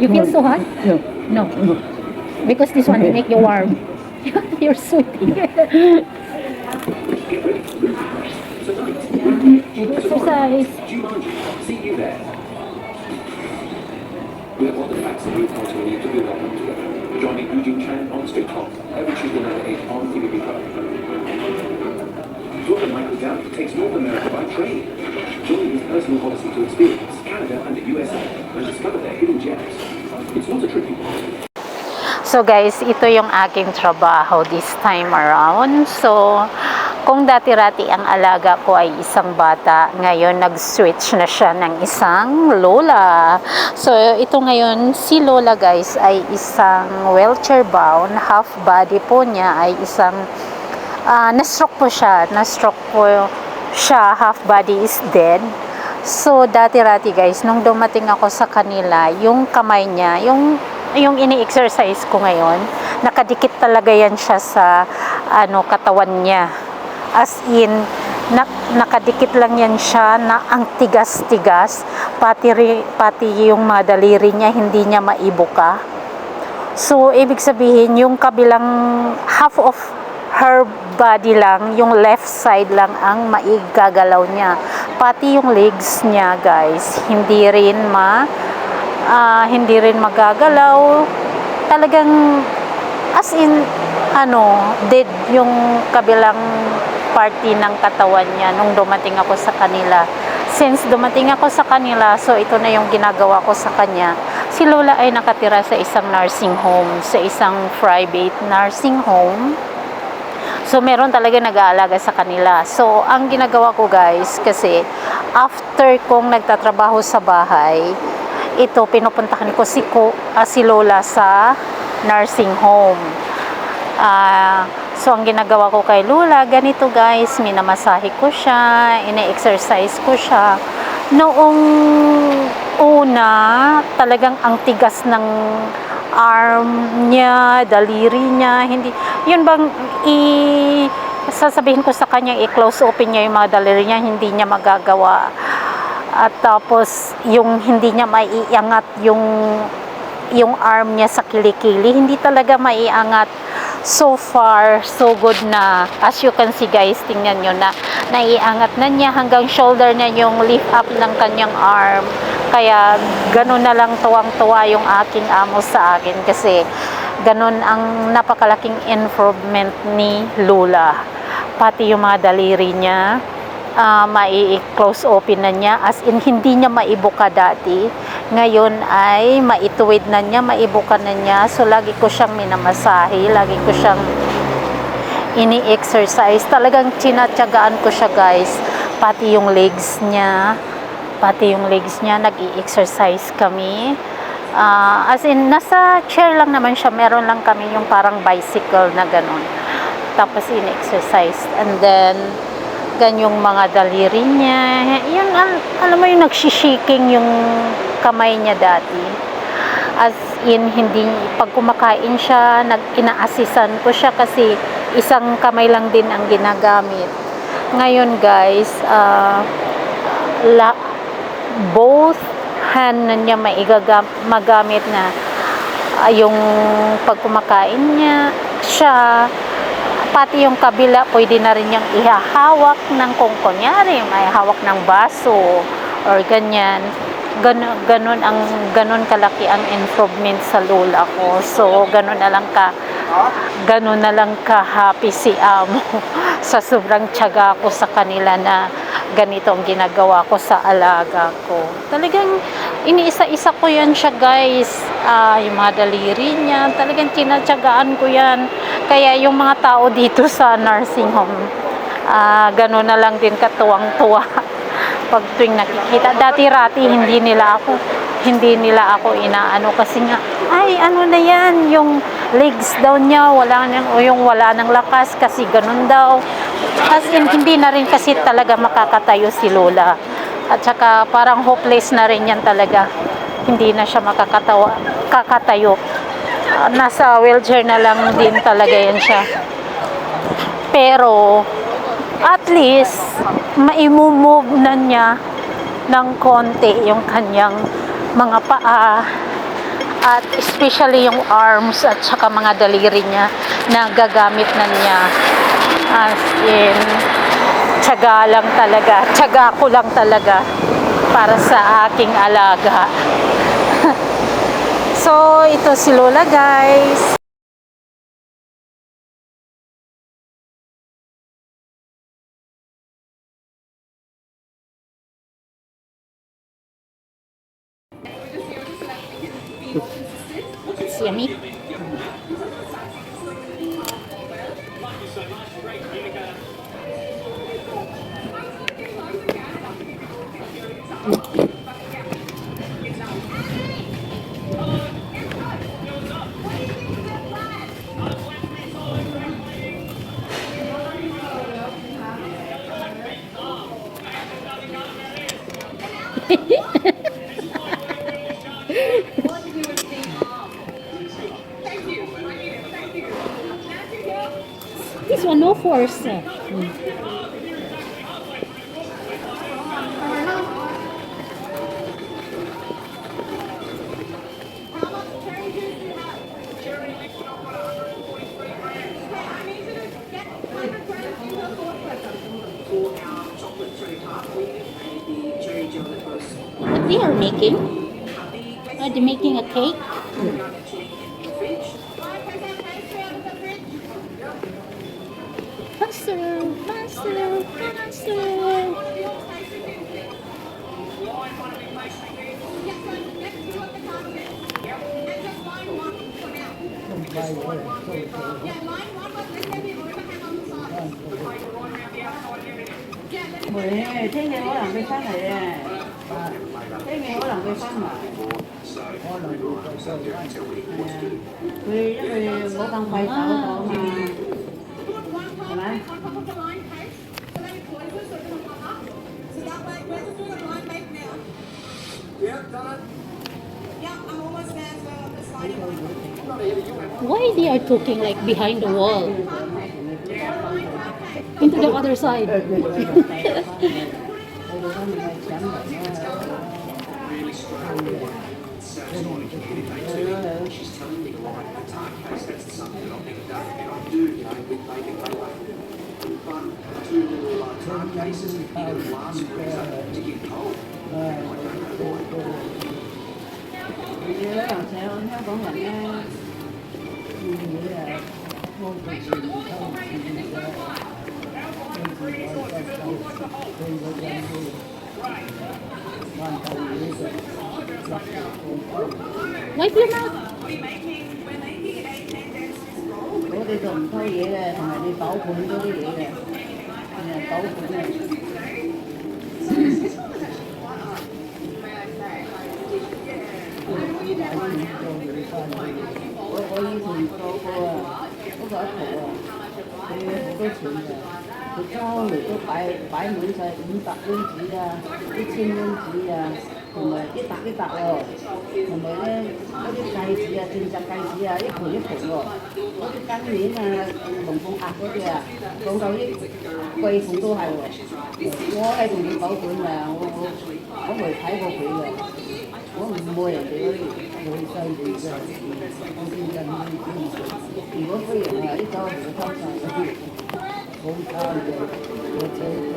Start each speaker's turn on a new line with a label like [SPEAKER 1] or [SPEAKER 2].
[SPEAKER 1] You feel so hot?
[SPEAKER 2] No.
[SPEAKER 1] No. Because this one will make you warm. You're sweating. Exercise.
[SPEAKER 3] See you there. We have all the facts and viewpoints we need to build our home together. Join me, Eugene Chan, on Straight Talk every Tuesday night at 8 on TVB Club. Dr. Michael Dowd takes North America by train. Join his personal policy to experience Canada and the USA and discover their hidden gems. It's not a trip you want.
[SPEAKER 1] So guys, ito yung aking trabaho this time around. So, kung dati-rati ang alaga ko ay isang bata, ngayon nag-switch na siya ng isang lola. So, ito ngayon, si lola guys ay isang wheelchair bound, half body po niya ay isang, na-stroke po siya, half body is dead. So, dati-rati guys, nung dumating ako sa kanila, yung kamay niya, yung ini-exercise ko ngayon, nakadikit talaga yan siya sa katawan niya. As in, nakadikit lang yan siya na ang tigas-tigas, pati yung mga daliri niya, hindi niya maibuka. So, ibig sabihin, yung kabilang half of her body lang, yung left side lang ang maigagalaw niya. Pati yung legs niya, guys, hindi rin magagalaw. Talagang as in dead yung kabilang party ng katawan niya nung dumating ako sa kanila. Since dumating ako sa kanila, so ito na yung ginagawa ko sa kanya. Si lola ay nakatira sa isang nursing home, sa isang private nursing home. So meron talaga nag-aalaga sa kanila. So ang ginagawa ko guys, kasi after kong nagtatrabaho sa bahay, ito pinupuntahan ko si lola sa nursing home. So ang ginagawa ko kay lola, ganito guys, minamasahe ko siya, ine-exercise ko siya. Noong una, talagang ang tigas ng arm niya, daliri niya, hindi, yun bang sasabihin ko sa kanya, i-close open niya yung mga daliri niya, hindi niya magagawa. At tapos yung hindi niya maiangat yung arm niya sa kilikili, hindi talaga maiangat. So far so good na, as you can see guys, tingnan nyo na naiangat na niya hanggang shoulder niya yung lift up ng kanyang arm. Kaya ganun na lang, tuwang-tuwa yung aking amo sa akin, kasi ganun ang napakalaking improvement ni lola. Pati yung mga daliri niya, mai-close open na niya, as in hindi niya maibuka dati, ngayon ay maituwid na niya, maibuka na niya. So lagi ko siyang minamasahe, lagi ko siyang ini-exercise, talagang tinatyagaan ko siya guys. Pati yung legs niya, nag-i-exercise kami. As in nasa chair lang naman siya, meron lang kami yung parang bicycle na ganun, tapos in-exercise. And then yung mga daliri niya, yun, alam mo yung nagsishaking yung kamay niya dati. As in, hindi, pag kumakain siya, ina-assisan ko siya kasi isang kamay lang din ang ginagamit. Ngayon guys, both hand na niya magamit na, yung pag kumakain niya siya, pati yung kabila, pwede na rin niyang ihahawak ng, kung kunyari, may hawak ng baso or ganyan. Ganun kalaki ang improvement sa lola ko. So, ganun na lang ka happy si amo sa sobrang tiyaga ko sa kanila na ganito ang ginagawa ko sa alaga ko. Talagang iniisa-isa ko yan siya guys. Yung mga daliri niya, talagang tinatyagaan ko yan. Kaya yung mga tao dito sa nursing home, gano'n na lang din katuwang-tuwa pag tuwing nakikita. Dati-rati hindi nila ako inaano, kasi nga, ay ano na yan, yung legs daw niya, wala ng lakas, kasi ganun daw. As in, hindi na rin kasi talaga makakatayo si lola. At saka parang hopeless na rin yan talaga. Hindi na siya kakatayo. Nasa wheelchair na lang din talaga yan siya. Pero at least maimumove na niya ng konti yung kanyang mga paa. At especially yung arms at saka mga daliri niya na gagamit na niya. As in, tiyaga lang talaga. Tiyaga ko lang talaga para sa aking alaga. So, ito si Lola, guys. It's yummy. This one, no force. What they are making? Are they making a cake? Faster, faster, faster.
[SPEAKER 2] Mười thế này có làm cái phát này nè. Thế này có làm cái phát mà. Vì bố đang phải tao đó mà. Phải không?
[SPEAKER 1] Why they are talking like behind the wall? Into the other side.
[SPEAKER 2] Như làm sao nó vẫn là nghe. Nghĩa là ngôn từ gì không
[SPEAKER 1] Wipe your mouth.
[SPEAKER 2] bố đi tuần thôi vậy là thằng này đi tẩu phun tôi đi vậy nè tẩu phun này có gì thì có gõ thủ thì có chuyện rồi thì cho người tôi phải mượn xe 500 蚊紙啊1000蚊紙啊同埋一沓喎同埋咧嗰啲戒指啊鑽石戒指啊一盤喎嗰啲金鏈啊龍鳳鈪嗰啲啊講究啲貴婦都係喎我係同佢保管㗎我未睇過佢㗎我唔會人哋嗰啲好犀利㗎我見人如果飛人啊啲走嚟偷曬好差嘅我睇過